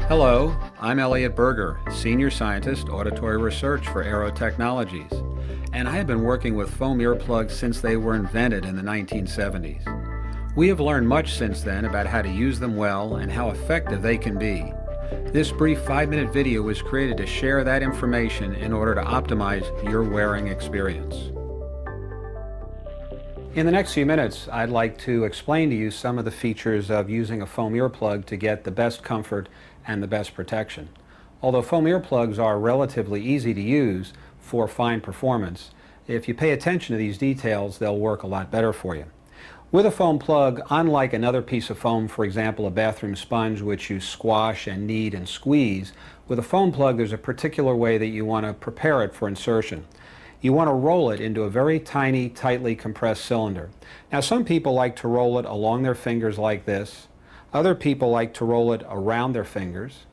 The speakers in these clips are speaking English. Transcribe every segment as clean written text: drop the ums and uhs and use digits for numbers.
Hello, I'm Elliot Berger, Senior Scientist, Auditory Research for Aero Technologies, and I have been working with foam earplugs since they were invented in the 1970s. We have learned much since then about how to use them well and how effective they can be. This brief 5-minute video was created to share that information in order to optimize your wearing experience. In the next few minutes, I'd like to explain to you some of the features of using a foam earplug to get the best comfort and the best protection. Although foam earplugs are relatively easy to use for fine performance, if you pay attention to these details, they'll work a lot better for you. With a foam plug, unlike another piece of foam, for example a bathroom sponge which you squash and knead and squeeze, with a foam plug there's a particular way that you want to prepare it for insertion. You want to roll it into a very tiny, tightly compressed cylinder. Now some people like to roll it along their fingers like this. Other people like to roll it around their fingers.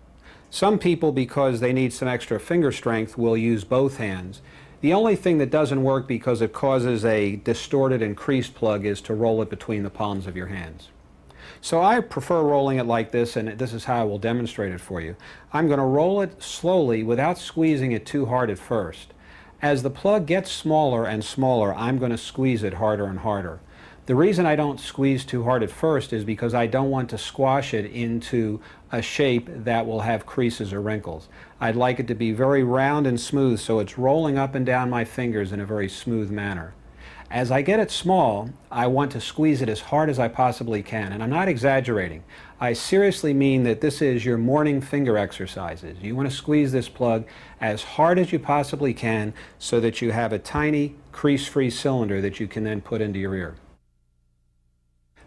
Some people, because they need some extra finger strength, will use both hands. The only thing that doesn't work because it causes a distorted and creased plug is to roll it between the palms of your hands. So I prefer rolling it like this, and this is how I will demonstrate it for you. I'm going to roll it slowly without squeezing it too hard at first. As the plug gets smaller and smaller, I'm going to squeeze it harder and harder. The reason I don't squeeze too hard at first is because I don't want to squash it into a shape that will have creases or wrinkles. I'd like it to be very round and smooth so it's rolling up and down my fingers in a very smooth manner. As I get it small, I want to squeeze it as hard as I possibly can, and I'm not exaggerating. I seriously mean that this is your morning finger exercises. You want to squeeze this plug as hard as you possibly can so that you have a tiny crease-free cylinder that you can then put into your ear.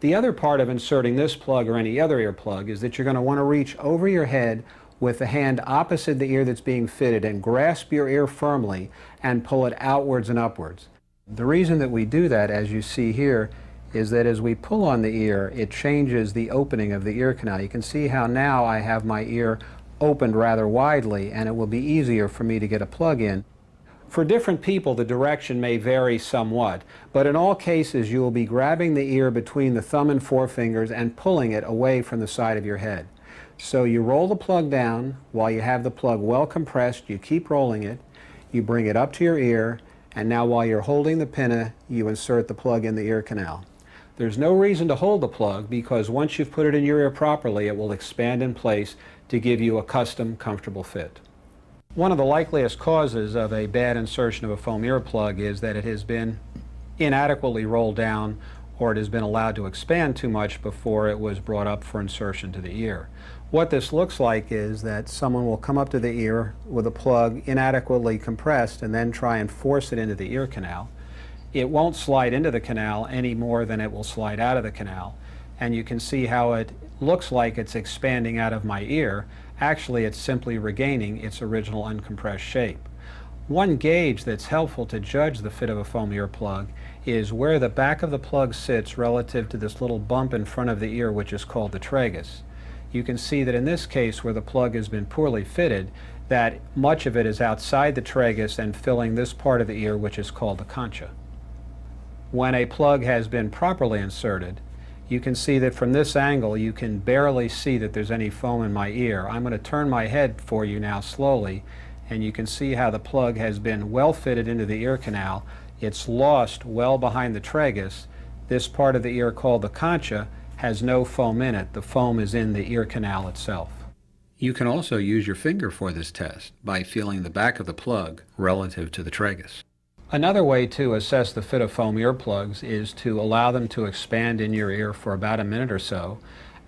The other part of inserting this plug or any other earplug is that you're going to want to reach over your head with the hand opposite the ear that's being fitted and grasp your ear firmly and pull it outwards and upwards. The reason that we do that, as you see here, is that as we pull on the ear, it changes the opening of the ear canal. You can see how now I have my ear opened rather widely, and it will be easier for me to get a plug in. For different people, the direction may vary somewhat, but in all cases you will be grabbing the ear between the thumb and forefingers and pulling it away from the side of your head. So you roll the plug down while you have the plug well compressed, you keep rolling it, you bring it up to your ear, and now while you're holding the pinna, you insert the plug in the ear canal. There's no reason to hold the plug because once you've put it in your ear properly, it will expand in place to give you a custom, comfortable fit. One of the likeliest causes of a bad insertion of a foam earplug is that it has been inadequately rolled down or it has been allowed to expand too much before it was brought up for insertion to the ear. What this looks like is that someone will come up to the ear with a plug inadequately compressed and then try and force it into the ear canal. It won't slide into the canal any more than it will slide out of the canal, and you can see how it looks like it's expanding out of my ear. Actually, it's simply regaining its original uncompressed shape. One gauge that's helpful to judge the fit of a foam earplug is where the back of the plug sits relative to this little bump in front of the ear, which is called the tragus. You can see that in this case, where the plug has been poorly fitted, that much of it is outside the tragus and filling this part of the ear, which is called the concha. When a plug has been properly inserted, you can see that from this angle you can barely see that there's any foam in my ear. I'm going to turn my head for you now slowly, and you can see how the plug has been well fitted into the ear canal. It's lost well behind the tragus. This part of the ear called the concha has no foam in it. The foam is in the ear canal itself. You can also use your finger for this test by feeling the back of the plug relative to the tragus. Another way to assess the fit of foam earplugs is to allow them to expand in your ear for about a minute or so,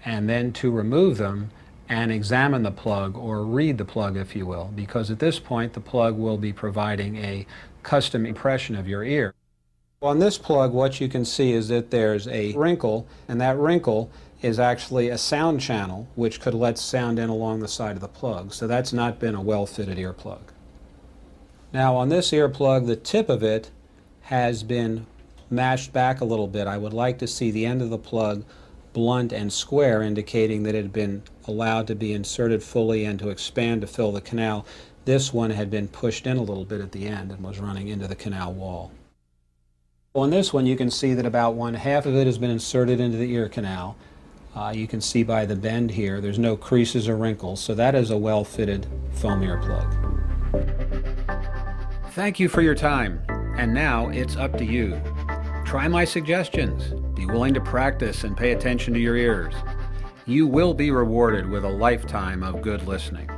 and then to remove them and examine the plug, or read the plug if you will, because at this point the plug will be providing a custom impression of your ear. On this plug, what you can see is that there's a wrinkle, and that wrinkle is actually a sound channel which could let sound in along the side of the plug. So that's not been a well-fitted earplug. Now on this earplug, the tip of it has been mashed back a little bit. I would like to see the end of the plug blunt and square, indicating that it had been allowed to be inserted fully and to expand to fill the canal. This one had been pushed in a little bit at the end and was running into the canal wall. On this one you can see that about 1/2 of it has been inserted into the ear canal. You can see by the bend here, there's no creases or wrinkles, so that is a well-fitted foam earplug. Thank you for your time, and now it's up to you. Try my suggestions. Be willing to practice and pay attention to your ears. You will be rewarded with a lifetime of good listening.